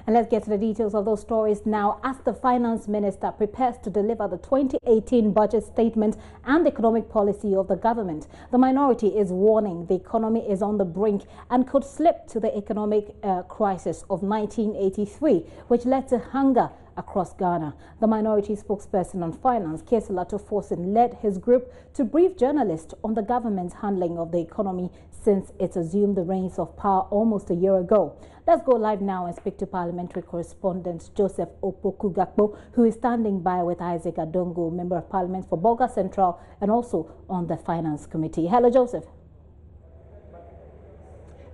And let's get to the details of those stories now as the finance minister prepares to deliver the 2018 budget statement and economic policy of the government. The minority is warning the economy is on the brink and could slip to the economic crisis of 1983, which led to hunger across Ghana. The minority spokesperson on finance, Keselato Forsen, led his group to brief journalists on the government's handling of the economy since it assumed the reins of power almost a year ago. Let's go live now and speak to parliamentary correspondent Joseph Opoku-Gakpo, who is standing by with Isaac Adongo, Member of Parliament for Bolga Central and also on the Finance Committee. Hello, Joseph.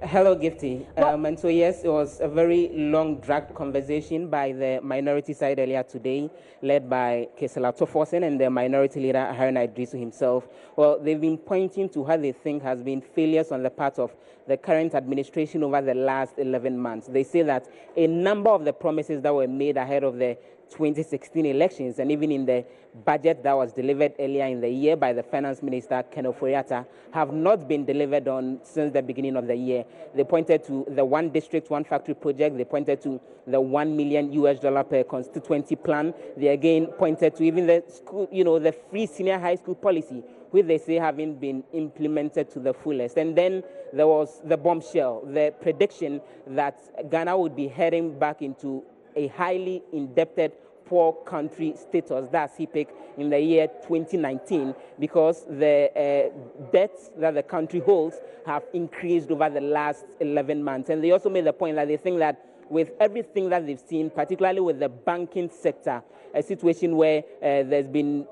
Hello, Gifty. And so, yes, it was a very long, dragged conversation by the minority side earlier today, led by Keselato Forsen and the minority leader, Haruna Idrisu himself. Well, they've been pointing to how they think has been failures on the part of the current administration over the last 11 months. They say that a number of the promises that were made ahead of the 2016 elections and even in the budget that was delivered earlier in the year by the finance minister, Ken Ofori-Atta, have not been delivered on since the beginning of the year. They pointed to the one district, one factory project. They pointed to the $1 million per constituency plan. They again pointed to even the school, the free senior high school policy, which they say haven't been implemented to the fullest. And then there was the bombshell, the prediction that Ghana would be heading back into a highly indebted poor country status, that's HIPC, in the year 2019, because the debts that the country holds have increased over the last 11 months. And they also made the point that they think that with everything that they've seen, particularly with the banking sector, a situation where there's been,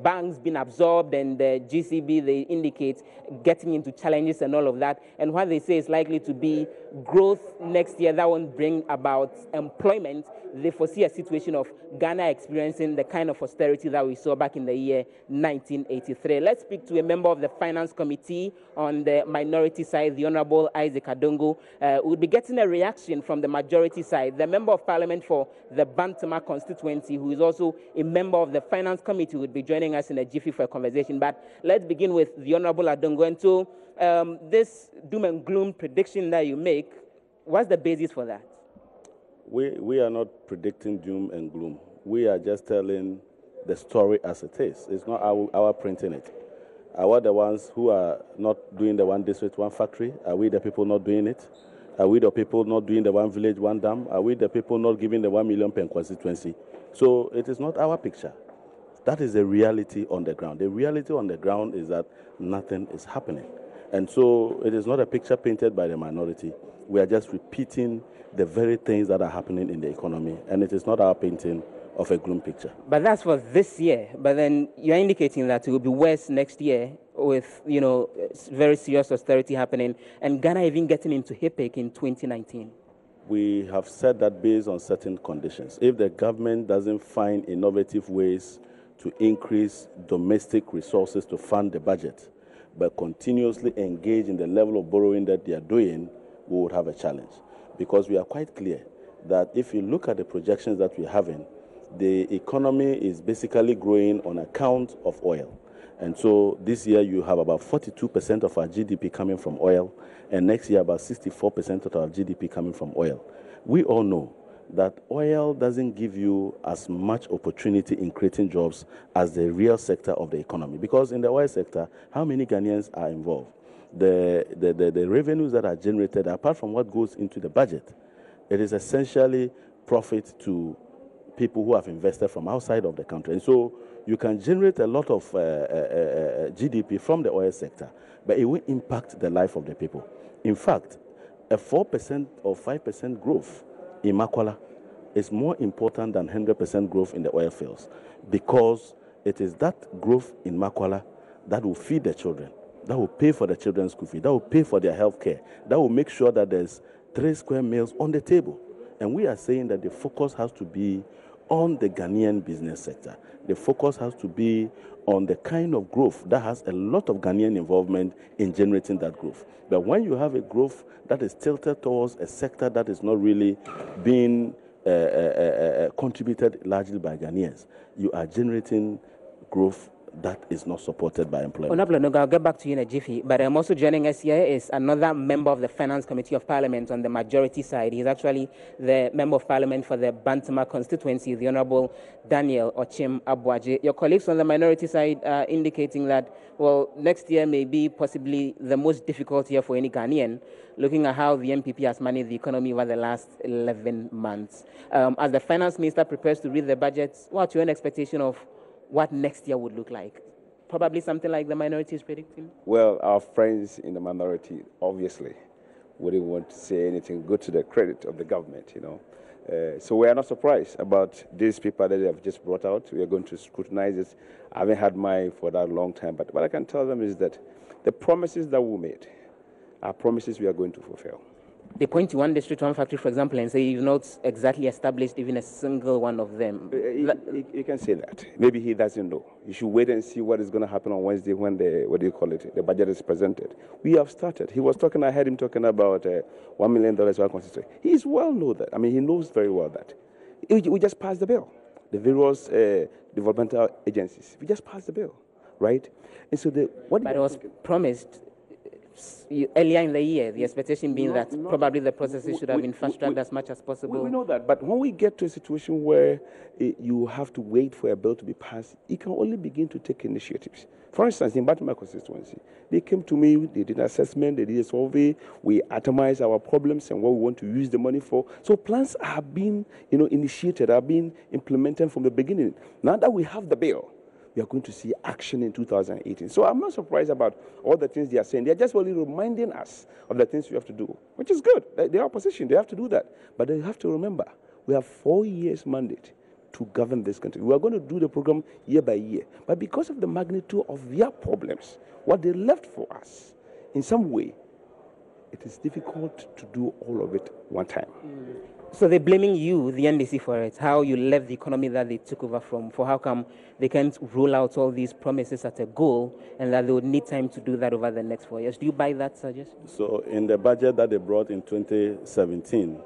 banks being absorbed and the GCB, they indicate getting into challenges and all of that. And what they say is likely to be growth next year that won't bring about employment. They foresee a situation of Ghana experiencing the kind of austerity that we saw back in the year 1983. Let's speak to a member of the Finance Committee on the minority side, the Honorable Isaac Adongo. We'll be getting a reaction from the majority side. The Member of Parliament for the Bantama constituency, who is also a member of the Finance Committee, will be joining us in a jiffy for a conversation. But let's begin with the Honorable Adongo. And so this doom and gloom prediction that you make, what's the basis for that? We are not predicting doom and gloom. We are just telling the story as it is. It's not our printing it. Are we the ones who are not doing the one district, one factory? Are we the people not doing it? Are we the people not doing the one village, one dam? Are we the people not giving the 1 million per constituency? So it is not our picture. That is the reality on the ground. The reality on the ground is that nothing is happening. And so it is not a picture painted by the minority. We are just repeating the very things that are happening in the economy, and it is not our painting of a gloom picture. But that's for this year. But then you're indicating that it will be worse next year with, very serious austerity happening, and Ghana even getting into HIPC in 2019. We have said that based on certain conditions. If the government doesn't find innovative ways to increase domestic resources to fund the budget, but continuously engage in the level of borrowing that they are doing, we would have a challenge. Because we are quite clear that if you look at the projections that we're having, the economy is basically growing on account of oil. And so this year you have about 42% of our GDP coming from oil, and next year about 64% of our GDP coming from oil. We all know that oil doesn't give you as much opportunity in creating jobs as the real sector of the economy. Because in the oil sector, how many Ghanaians are involved? The revenues that are generated, apart from what goes into the budget, it is essentially profit to people who have invested from outside of the country. And so you can generate a lot of GDP from the oil sector, but it will impact the life of the people. In fact, a 4% or 5% growth in Makwala is more important than 100% growth in the oil fields, because it is that growth in Makwala that will feed the children, that will pay for the children's school fee, that will pay for their health care, that will make sure that there's 3 square meals on the table. And we are saying that the focus has to be on the Ghanaian business sector. The focus has to be on the kind of growth that has a lot of Ghanaian involvement in generating that growth. But when you have a growth that is tilted towards a sector that is not really being contributed largely by Ghanaians, you are generating growth that is not supported by employment. Honorable, I'll get back to you in a jiffy, but also joining us here is another member of the Finance Committee of Parliament on the majority side. He's actually the Member of Parliament for the Bantama constituency, the Honorable Daniel Ochim Abuaje. Your colleagues on the minority side are indicating that, well, next year may be possibly the most difficult year for any Ghanaian, looking at how the MPP has managed the economy over the last 11 months. As the Finance Minister prepares to read the budget, what's your own expectation of what next year would look like? Probably something like the minority is predicting? Well, our friends in the minority obviously wouldn't want to say anything good to the credit of the government, you know. So we are not surprised about these people that they have just brought out. We are going to scrutinize it. I haven't had mine for that long time, but what I can tell them is that the promises that we made are promises we are going to fulfill. They point to one district, one factory, for example, and say you've not exactly established even a single one of them. You can say that. Maybe he doesn't know. You should wait and see what is going to happen on Wednesday when the budget is presented. We have started. I heard him talking about $1 million one constituency. He well knows that. I mean, he knows very well that. We just passed the bill. The various developmental agencies. We just passed the bill, right? And so but it was promised earlier in the year, the expectation being that probably the processes should have been fast-tracked as much as possible. We know that, but when we get to a situation where you have to wait for a bill to be passed, you can only begin to take initiatives. For instance, in Baltimore constituency, they came to me, they did an assessment, they did a survey, we itemized our problems and what we want to use the money for. So plans have been, initiated, have been implemented from the beginning. Now that we have the bill, we are going to see action in 2018. So I'm not surprised about all the things they are saying. They are just only reminding us of the things we have to do, which is good. They are opposition. They have to do that. But they have to remember, we have 4 years mandate to govern this country. We are going to do the program year by year. But because of the magnitude of their problems, what they left for us, in some way, it is difficult to do all of it one time. So they're blaming you, the NDC, for it, how you left the economy that they took over from, for how come they can't roll out all these promises at a goal and that they would need time to do that over the next 4 years. Do you buy that suggestion? So in the budget that they brought in 2017,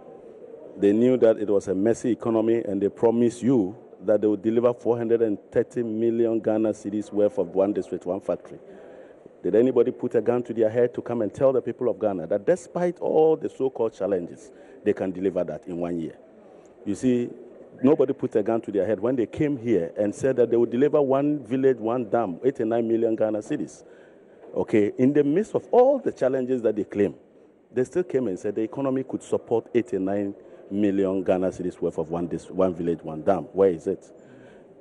they knew that it was a messy economy and they promised you that they would deliver 430 million Ghana cedis worth of one district, one factory. Did anybody put a gun to their head to come and tell the people of Ghana that despite all the so-called challenges, they can deliver that in 1 year? You see, nobody put a gun to their head when they came here and said that they would deliver one village, one dam, 89 million Ghana cedis. Okay, in the midst of all the challenges that they claim, they still came and said the economy could support 89 million Ghana cedis worth of one village, one dam. Where is it?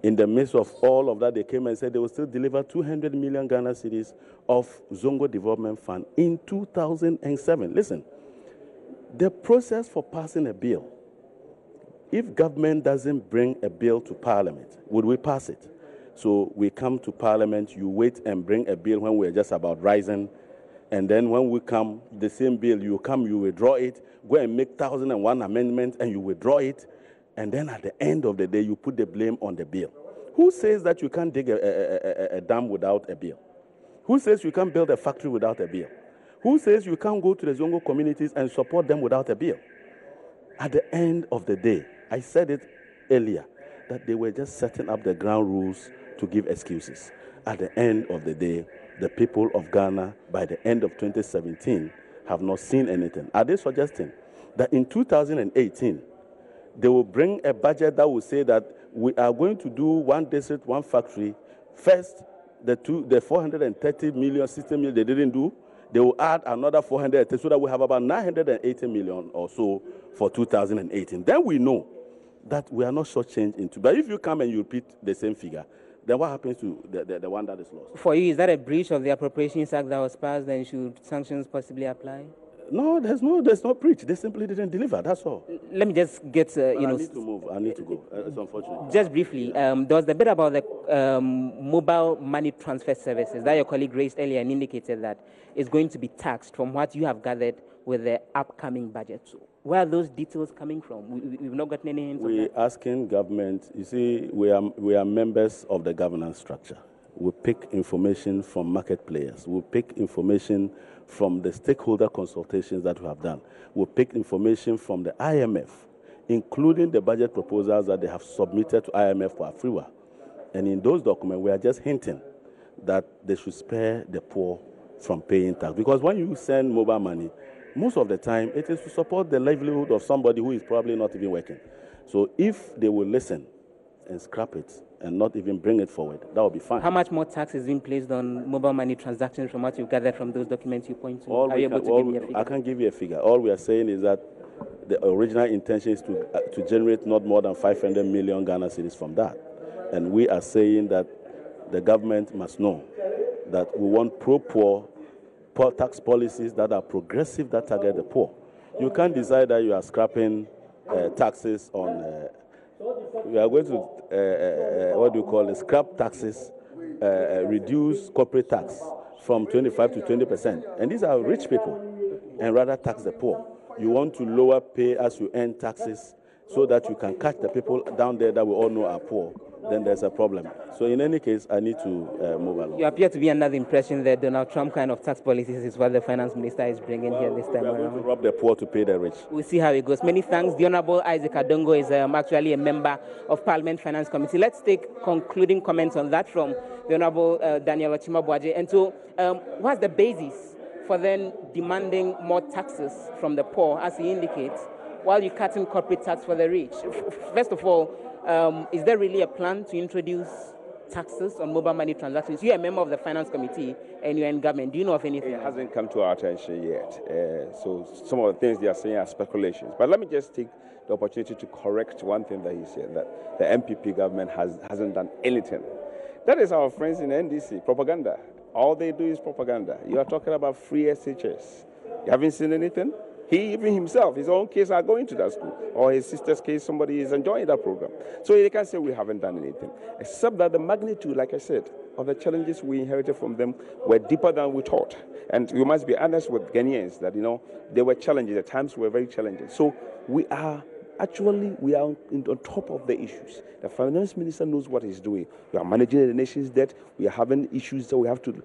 In the midst of all of that, they came and said they will still deliver 200 million Ghana cedis of Zongo Development Fund in 2007. Listen, the process for passing a bill, if government doesn't bring a bill to Parliament, would we pass it? So we come to Parliament, you wait and bring a bill when we're just about rising, and then when we come, the same bill, you come, you withdraw it, go and make 1,001 amendments, and you withdraw it. And then at the end of the day, you put the blame on the bill. Who says that you can't dig a dam without a bill? Who says you can't build a factory without a bill? Who says you can't go to the Zongo communities and support them without a bill? At the end of the day, I said it earlier, that they were just setting up the ground rules to give excuses. At the end of the day, the people of Ghana, by the end of 2017, have not seen anything. Are they suggesting that in 2018, they will bring a budget that will say that we are going to do one district, one factory? First, the 430 million, 60 million they didn't do. They will add another 430, so that we have about 980 million or so for 2018. Then we know that we are not shortchanged into. But if you come and you repeat the same figure, then what happens to the one that is lost? For you, is that a breach of the Appropriations Act that was passed? Then should sanctions possibly apply? No, there's no breach. They simply didn't deliver. That's all. Let me just get I need to move. I need to go. It's unfortunate. Just briefly, there was the bit about the mobile money transfer services that your colleague raised earlier and indicated that it's going to be taxed from what you have gathered with the upcoming budget. So where are those details coming from? We've not gotten any hints. We're asking government. You see, we are members of the governance structure. We pick information from market players. We pick information from the stakeholder consultations that we have done. We pick information from the IMF, including the budget proposals that they have submitted to IMF for Afriwa. And in those documents, we are just hinting that they should spare the poor from paying tax. Because when you send mobile money, most of the time it is to support the livelihood of somebody who is probably not even working. So if they will listen and scrap it and not even bring it forward, that will be fine. How much more tax is being placed on mobile money transactions from what you've gathered from those documents you point to? Are you able to give me a figure? I can't give you a figure. All we are saying is that the original intention is to generate not more than 500 million Ghana cedis from that. And we are saying that the government must know that we want pro-poor tax policies that are progressive, that target the poor. You can't decide that you are scrapping taxes on, we are going to, what do you call it, scrap taxes, reduce corporate tax from 25 to 20%. And these are rich people, and rather tax the poor. You want to lower pay as you earn taxes so that you can catch the people down there that we all know are poor, then there's a problem. So in any case, I need to move along. You appear to be under the impression that Donald Trump kind of tax policies is what the finance minister is bringing here this time around. We're going to rob the poor to pay the rich. We'll see how it goes. Many thanks. The Honorable Isaac Adongo is actually a member of Parliament Finance Committee. Let's take concluding comments on that from the Honorable Daniel Ochimabwaje. And so what's the basis for then demanding more taxes from the poor, as he indicates, while you're cutting corporate tax for the rich? First of all, is there really a plan to introduce taxes on mobile money transactions? You're a member of the Finance Committee and you're in government. Do you know of anything? It hasn't come to our attention yet. So some of the things they are saying are speculations. But let me just take the opportunity to correct one thing that he said, that the MPP government hasn't done anything. That is our friends in NDC, propaganda. All they do is propaganda. You are talking about free SHS. You haven't seen anything? He, even himself, his own kids are going to that school. Or his sister's case, somebody is enjoying that program. So they can't say we haven't done anything. Except that the magnitude, like I said, of the challenges we inherited from them were deeper than we thought. And we must be honest with Ghanaians that, there were challenges. At times were very challenging. So we are on top of the issues. The finance minister knows what he's doing. We are managing the nation's debt. We are having issues that we have to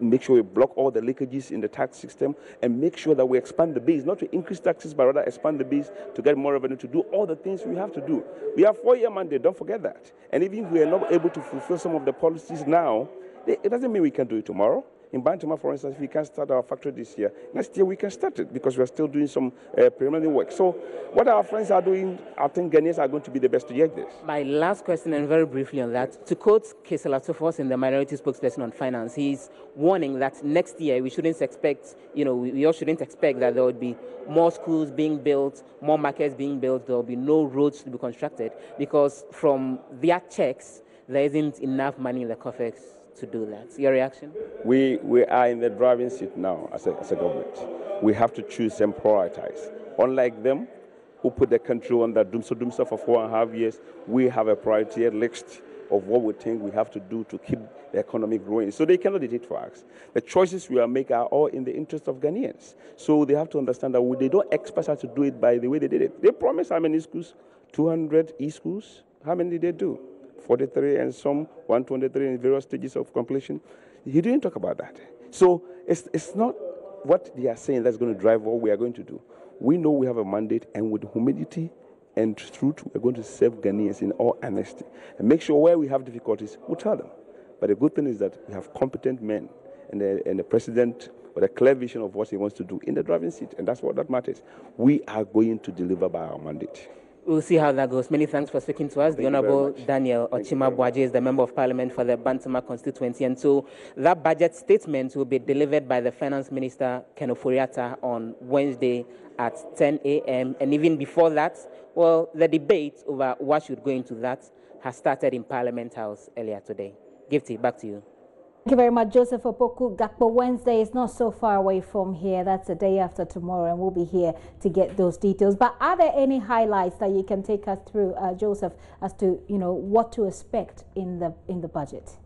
make sure we block all the leakages in the tax system and make sure that we expand the base, not to increase taxes, but rather expand the base to get more revenue, to do all the things we have to do. We have 4-year mandate, don't forget that. And even if we are not able to fulfill some of the policies now, it doesn't mean we can do it tomorrow. In Bantama, for instance, if we can't start our factory this year, next year we can start it because we're still doing some preliminary work. So what our friends are doing, I think Ghanaians are going to be the best to get this. My last question, and very briefly on that, to quote Kesela Tofos in the minority spokesperson on finance, he's warning that next year we shouldn't expect, we all shouldn't expect that there would be more schools being built, more markets being built, there will be no roads to be constructed because from their checks, there isn't enough money in the coffers to do that. Your reaction? We are in the driving seat now as a government. We have to choose and prioritize. Unlike them, who put the country on that doomsday for 4.5 years, we have a priority list of what we think we have to do to keep the economy growing. So they cannot dictate for us. The choices we are making are all in the interest of Ghanaians. So they have to understand that they don't expect us to do it by the way they did it. They promised how many schools? 200 e-schools. How many did they do? 43 and some 123 in various stages of completion. He didn't talk about that. So it's not what they are saying that's going to drive what we are going to do. We know we have a mandate, and with humility and truth, we're going to serve Ghanaians in all honesty and make sure where we have difficulties, we'll tell them. But the good thing is that we have competent men and the president with a clear vision of what he wants to do in the driving seat, and that's what that matters. We are going to deliver by our mandate. We'll see how that goes. Many thanks for speaking to us. The Honorable Daniel Ochimabwaje is the Member of Parliament for the Bantama constituency. And so that budget statement will be delivered by the Finance Minister, Ken Ofori-Atta, on Wednesday at 10 a.m. And even before that, the debate over what should go into that has started in Parliament House earlier today. Gifty, back to you. Thank you very much, Joseph Opoku. Gakpo Wednesday is not so far away from here. That's the day after tomorrow, and we'll be here to get those details. But are there any highlights that you can take us through, Joseph, as to what to expect in the budget?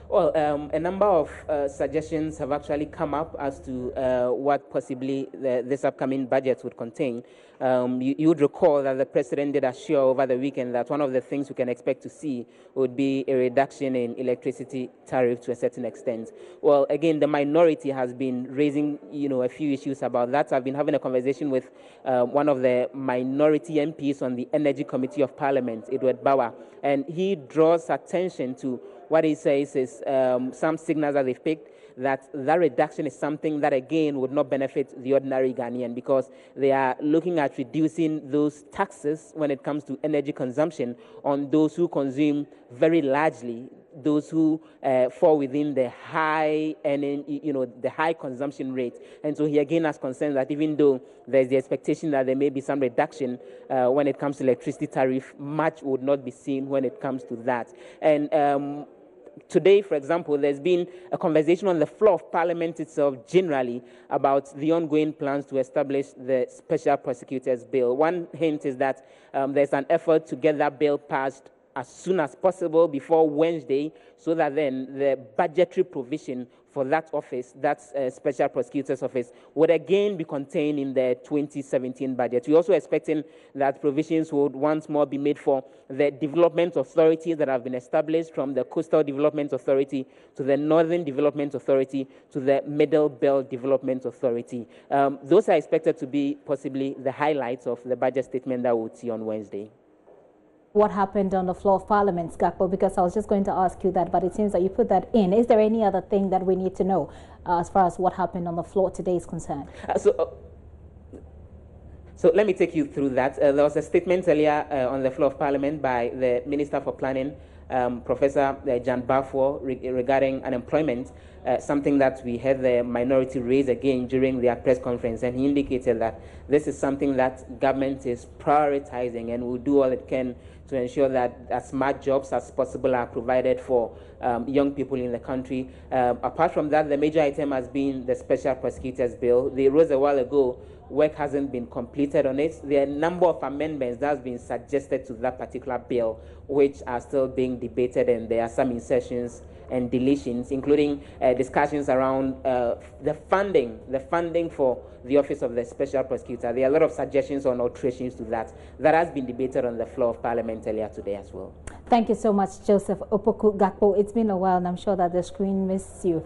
Well, a number of suggestions have actually come up as to what possibly this upcoming budget would contain. You would recall that the president did assure over the weekend that one of the things we can expect to see would be a reduction in electricity tariff to a certain extent. Well, again, the minority has been raising, a few issues about that. I've been having a conversation with one of the minority MPs on the Energy Committee of Parliament, Edward Bauer, and he draws attention to what he says is some signals that they've picked that reduction is something that, again, would not benefit the ordinary Ghanaian, because they are looking at reducing those taxes when it comes to energy consumption on those who consume very largely, those who fall within the high the high consumption rate. And so he again has concern that even though there's the expectation that there may be some reduction when it comes to electricity tariff, much would not be seen when it comes to that. And today, for example, there's been a conversation on the floor of Parliament itself generally about the ongoing plans to establish the Special Prosecutors Bill. One hint is that there's an effort to get that bill passed as soon as possible before Wednesday, so that then the budgetary provision for that office, that Special Prosecutor's Office, would again be contained in the 2017 budget. We're also expecting that provisions would once more be made for the development authorities that have been established, from the Coastal Development Authority to the Northern Development Authority to the Middle Belt Development Authority. Those are expected to be possibly the highlights of the budget statement that we'll see on Wednesday. What happened on the floor of Parliament, Gakpo? Because I was just going to ask you that, but it seems that you put that in. Is there any other thing that we need to know as far as what happened on the floor today is concerned? So let me take you through that. There was a statement earlier on the floor of Parliament by the Minister for Planning, Professor Jan Bafo, regarding unemployment, something that we had the minority raise again during their press conference, and he indicated that this is something that government is prioritizing and will do all it can to ensure that as smart jobs as possible are provided for young people in the country. Apart from that, the major item has been the Special Prosecutors Bill. They rose a while ago. Work hasn't been completed on it. There are a number of amendments that have been suggested to that particular bill, which are still being debated, and there are some insertions and deletions, including discussions around the funding for the Office of the Special Prosecutor. There are a lot of suggestions on alterations to that. That has been debated on the floor of Parliament earlier today as well. Thank you so much, Joseph Opoku Gakpo. It's been a while, and I'm sure that the screen missed you.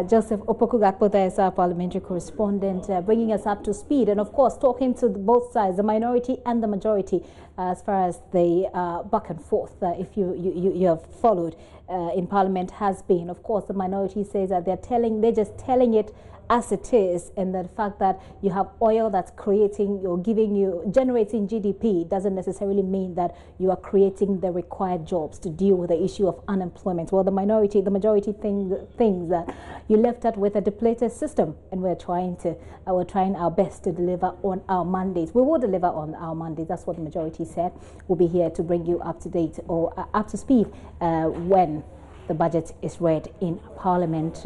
Joseph Opoku Gakpo, there is our parliamentary correspondent, bringing us up to speed, and of course talking to both sides, the minority and the majority, as far as the back and forth, if you have followed in Parliament, has been. Of course, the minority says that they're just telling it as it is, and the fact that you have oil that's creating or generating GDP doesn't necessarily mean that you are creating the required jobs to deal with the issue of unemployment. Well, the majority thinks that you left out with a depleted system, and we're trying our best to deliver on our mandates. We will deliver on our mandates. That's what the majority said. We'll be here to bring you up to date or up to speed when the budget is read in Parliament.